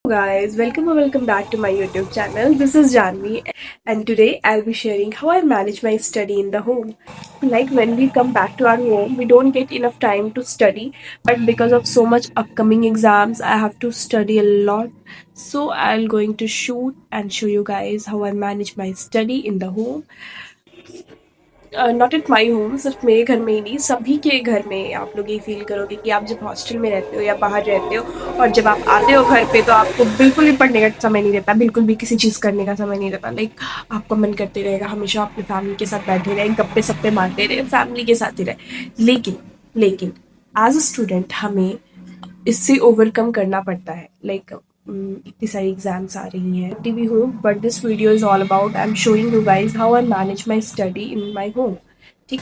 Guys, welcome or welcome back to my YouTube channel. This is Janvi, and today I'll be sharing how I manage my study in the home. Like when we come back to our home, we don't get enough time to study, but because of so much upcoming exams, I have to study a lot. So I'll going to shoot and show you guys how I manage my study in the home. Not at my home, सिर्फ मेरे घर में ही नहीं, सभी के घर में आप लोग ये फील करोगे कि आप जब हॉस्टल में रहते हो या बाहर रहते हो और जब आप आते हो घर पे तो आपको बिल्कुल भी पढ़ने का समय नहीं रहता, बिल्कुल भी किसी चीज़ करने का समय नहीं रहता। लाइक आपका मन करते रहेगा हमेशा अपनी फैमिली के साथ बैठे रहे, गप्पे सप्पे मारते रहे, फैमिली के साथ ही रहे। लेकिन एज अ स्टूडेंट हमें इससे ओवरकम करना पड़ता है। लाइक इतनी सारी एग्जाम्स आ रही हैं, टीवी हूँ, but this video is all about I am showing you guys how I manage my study in my home. ठीक,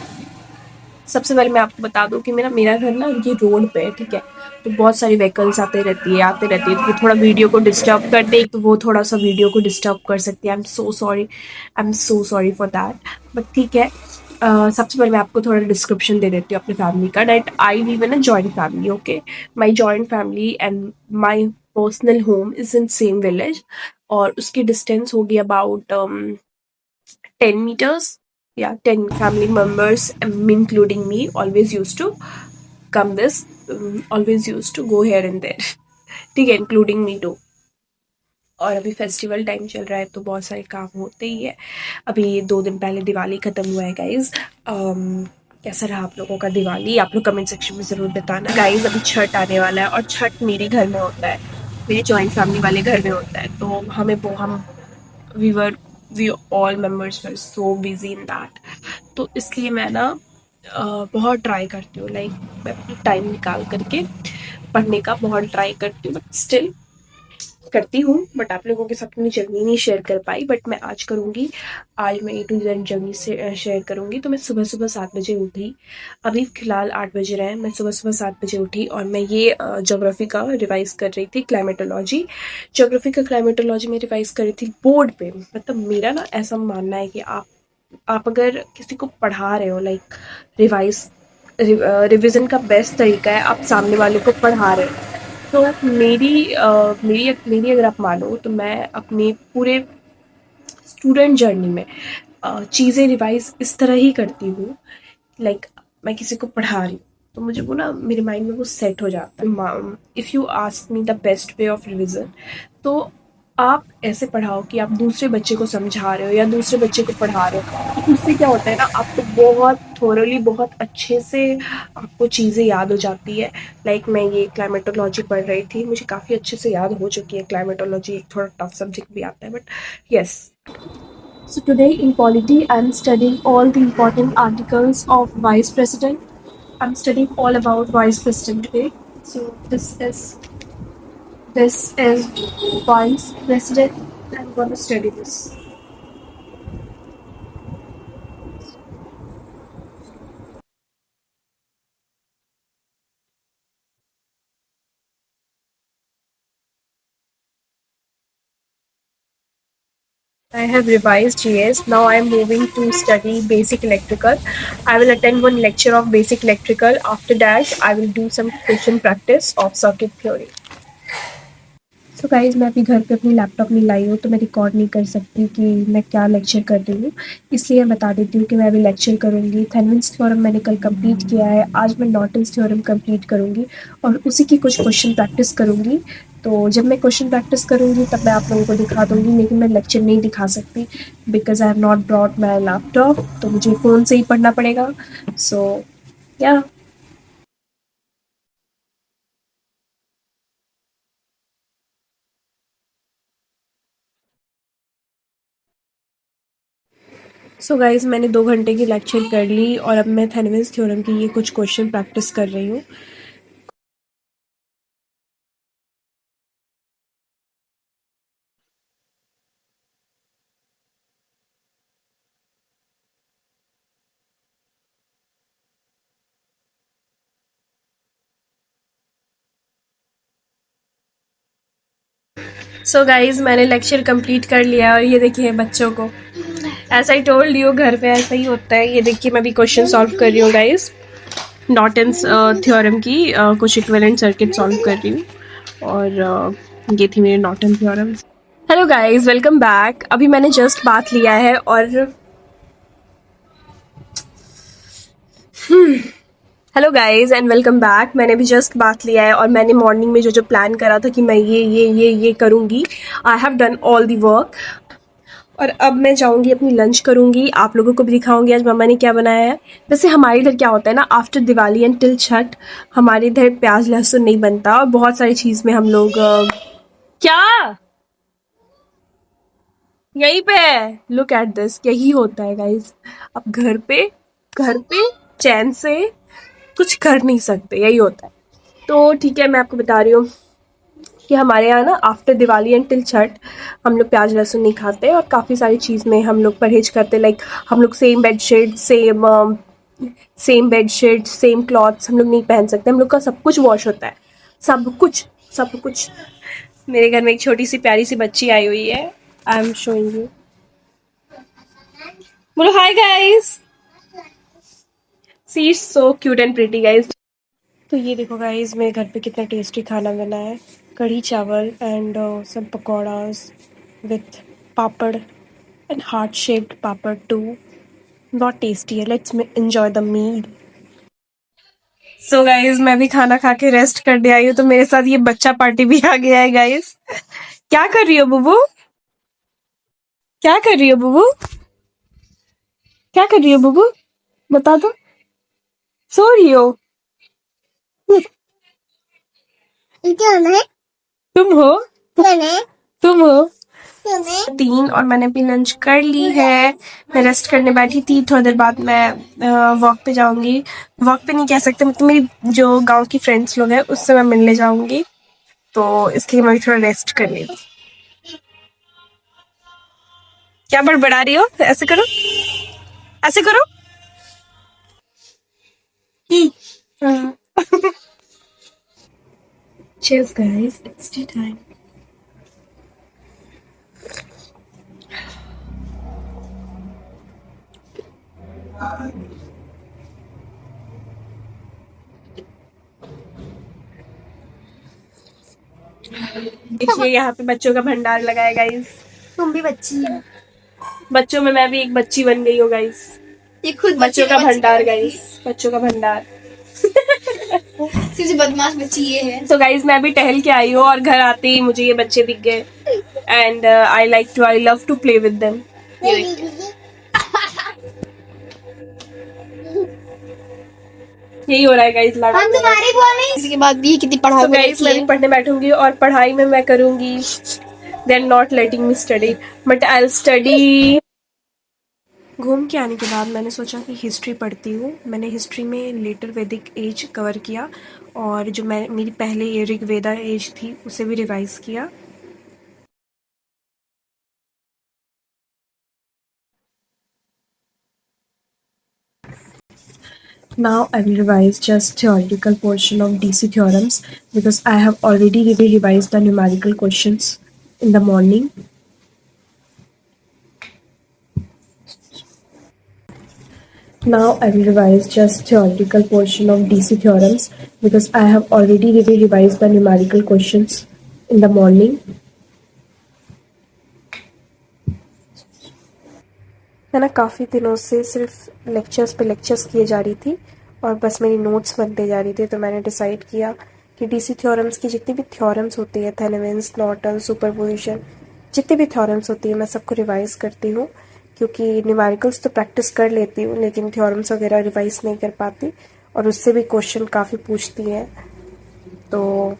सबसे पहले मैं आपको बता दूं कि मेरा मेरा घर ना ये रोड पे है। ठीक है, तो बहुत सारी व्हीकल्स आते रहती है, तो वो थोड़ा वीडियो को डिस्टर्ब कर दे, तो वो थोड़ा सा वीडियो को डिस्टर्ब कर सकती है। I am so sorry for that. But ठीक है, सबसे पहले मैं आपको थोड़ा डिस्क्रिप्शन दे देती हूँ अपनी फैमिली का। That I live in a joint family. Okay, my joint family and my personal home is in same village, और उसकी डिस्टेंस होगी about 10 meters. Yeah, 10 family members, including me, always used to come this, always used to go here and there. ठीक है, including me to. और अभी festival time चल रहा है तो बहुत सारे काम होते ही है। अभी 2 दिन पहले दिवाली ख़त्म हुआ है गाइज। कैसा रहा आप लोगों का दिवाली? आप लोग कमेंट सेक्शन में ज़रूर बताना। गाइज अभी छठ आने वाला है, और छठ मेरे घर में होता है, मेरे जॉइंट फैमिली वाले घर में होता है। तो हमें वो हम we were we all members were so busy in that. तो इसलिए मैं ना बहुत ट्राई करती हूँ। लाइक मैं अपनी टाइम निकाल करके पढ़ने का बहुत ट्राई करती हूँ, बट स्टिल करती हूँ, बट आप लोगों के साथ अपनी जर्नी नहीं शेयर कर पाई। बट मैं आज करूँगी, आज मैं A to Z जर्नी से शेयर करूँगी। तो मैं सुबह सुबह 7 बजे उठी। अभी फ़िलहाल 8 बज रहे हैं। मैं सुबह सुबह 7 बजे उठी और मैं ये ज्योग्राफी का रिवाइज कर रही थी, क्लाइमेटोलॉजी। ज्योग्राफी का क्लाइमेटोलॉजी में रिवाइज कर रही थी बोर्ड पे। मतलब मेरा ना ऐसा मानना है कि आप अगर किसी को पढ़ा रहे हो, लाइक रिवाइज रिविज़न का बेस्ट तरीका है आप सामने वाले को पढ़ा रहे हो। तो मेरी अगर आप मानो तो मैं अपने पूरे स्टूडेंट जर्नी में चीज़ें रिवाइज इस तरह ही करती हूँ। लाइक मैं किसी को पढ़ा रही हूँ तो मुझे वो ना मेरे माइंड में वो सेट हो जाता है। If you ask me the best way of revision, तो आप ऐसे पढ़ाओ कि आप दूसरे बच्चे को समझा रहे हो या दूसरे बच्चे को पढ़ा रहे हो। तो उससे क्या होता है ना, आपको बहुत थोरली, बहुत अच्छे से आपको चीज़ें याद हो जाती है। लाइक मैं ये क्लाइमेटोलॉजी पढ़ रही थी, मुझे काफ़ी अच्छे से याद हो चुकी है। क्लाइमेटोलॉजी एक थोड़ा टफ सब्जेक्ट भी आता है, but yes. So today in Polity, I'm studying all the important articles of Vice President. I'm studying all about Vice President today. So this is Vice President. I'm going to study this. I have revised GS. Now I am moving to study basic electrical. I will attend one lecture of basic electrical. After that, I will do some question practice of circuit theory. So guys मैं अभी घर पे अपनी laptop नहीं लाई हूँ, तो मैं record नहीं कर सकती कि मैं क्या लेक्चर कर रही हूँ। इसलिए मैं बता देती हूँ कि मैं अभी लेक्चर करूँगी। थेवेनिन्स थ्योरम मैंने कल कंप्लीट किया है, आज मैं नॉर्टन्स थ्योरम कंप्लीट करूँगी और उसी की कुछ क्वेश्चन प्रैक्टिस करूँगी। तो जब मैं क्वेश्चन प्रैक्टिस करूँगी तब मैं आप लोगों को दिखा दूँगी, लेकिन मैं लेक्चर नहीं दिखा सकती because I have not brought my laptop, तो मुझे फ़ोन से ही पढ़ना पड़ेगा। सो या सो गाइज़ मैंने 2 घंटे की लेक्चर कर ली और अब मैं थेवेनिन्स थ्योरम की ये कुछ क्वेश्चन प्रैक्टिस कर रही हूँ। सो गाइज़ मैंने लेक्चर कंप्लीट कर लिया और ये देखिए बच्चों को, ऐसा ही टोल्ड यू, घर पे ऐसा ही होता है। ये देखिए मैं भी क्वेश्चन सॉल्व कर रही हूँ गाइज़, नॉर्टन्स थ्योरम की कुछ इक्विवेलेंट सर्किट सॉल्व कर रही हूँ। और ये थी मेरे Norton theorems. Hello guys, welcome back. अभी मैंने जस्ट बात लिया है और hello guys and welcome back. मैंने भी जस्ट बात लिया है और मैंने मॉर्निंग में जो जो प्लान करा था कि मैं ये करूँगी, I have done all the work. और अब मैं जाऊँगी अपनी लंच करूँगी, आप लोगों को भी दिखाऊँगी आज मम्मा ने क्या बनाया है। वैसे हमारे इधर क्या होता है ना, after Diwali and till Chhath हमारे इधर प्याज लहसुन नहीं बनता और बहुत सारी चीज़ में हम लोग क्या यहीं पे है, लुक एट दिस, यही होता है गाइज। अब घर पे चैन से कुछ कर नहीं सकते, यही होता है। तो ठीक है, मैं आपको बता रही हूँ कि हमारे यहाँ ना after Diwali and till Chhath हम लोग प्याज लहसुन नहीं खाते और काफ़ी सारी चीज़ में हम लोग परहेज करते। लाइक हम लोग सेम बेडशीट सेम क्लॉथ्स हम लोग नहीं पहन सकते। हम लोग का सब कुछ वॉश होता है, सब कुछ सब कुछ। मेरे घर में एक छोटी सी प्यारी सी बच्ची आई हुई है, आई एम शोइंग यू। बोलो hi guys, she is so cute and pretty guys. तो ये देखो गाइस, मेरे घर पे कितना टेस्टी खाना बना है। कढ़ी चावल and some pakoras with papad and heart shaped papad too. Not tasty है, let's enjoy the meal. So guys, मैं भी खाना खा के रेस्ट करने आई हूँ, तो मेरे साथ ये बच्चा पार्टी भी आ गया है गाइस। क्या कर रही हो बुबू? क्या कर रही हो बुबू? क्या कर रही हो बुबू? बता दो। सो रही हो? तुम हो? तुम हो? 3 और मैंने भी लंच कर ली है। मैं रेस्ट करने बैठी थी, थोड़ी देर बाद मैं वॉक पे जाऊंगी। वॉक पे नहीं कह सकते, मतलब मेरी जो गांव की फ्रेंड्स लोग हैं उससे मैं मिलने जाऊंगी, तो इसलिए मैं भी थोड़ा रेस्ट कर रही हूँ। क्या बड़बड़ा रही हो? ऐसे करो, ऐसे करो। हाँ। Cheers guys, it's tea time. देखिए यहाँ पे बच्चों का भंडार लगा है गाइस। तुम भी बच्ची हो। बच्चों में मैं भी एक बच्ची बन गई हूँ गाइस। ये खुद बच्चों का भंडार गाइस, बच्चों का भंडार। सबसे बदमाश बच्ची ये है। तो गाइज मैं भी टहल के आई हूँ और घर आते ही मुझे ये बच्चे दिख गए and I love to play with them. यही हो रहा है गाइज, हम तुम्हारे बोल इसके बाद भी कितनी पढ़ाई गाइज मैं भी पढ़ने बैठूंगी और पढ़ाई में मैं करूंगी। They are not letting me study but I will study. घूम के आने के बाद मैंने सोचा कि हिस्ट्री पढ़ती हूँ। मैंने हिस्ट्री में लेटर वैदिक एज कवर किया और जो मैं मेरी पहले ऋग्वेदा एज थी उसे भी रिवाइज किया। Now I will revise just theoretical portion of DC theorems because I have already revised the numerical questions in the morning. Now I will revise just theoretical portion of DC theorems because I have already revised the numerical questions in the morning. मैं ना काफ़ी दिनों से सिर्फ lectures पे lectures किए जा रही थी और बस मेरी नोट्स बनते जा रही थी, तो मैंने डिसाइड किया कि डीसी थ्योरम्स की जितनी भी थ्योरम्स होती है, थेवेनिन्स, नॉर्टन, सुपरपोजिशन, जितनी भी थ्योरम्स होती है मैं सबको रिवाइज़ करती हूँ, क्योंकि न्यूमेरिकल्स तो प्रैक्टिस कर लेती हूँ लेकिन थ्योरम्स वगैरह रिवाइज़ नहीं कर पाती और उससे भी क्वेश्चन काफ़ी पूछती हैं, तो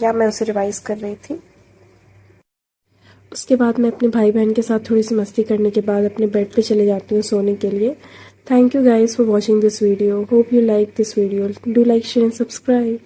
या मैं उसे रिवाइज़ कर रही थी। उसके बाद मैं अपने भाई बहन के साथ थोड़ी सी मस्ती करने के बाद अपने बेड पे चले जाती हूँ सोने के लिए। Thank you guys for watching this video, hope you like this video, do like share and subscribe.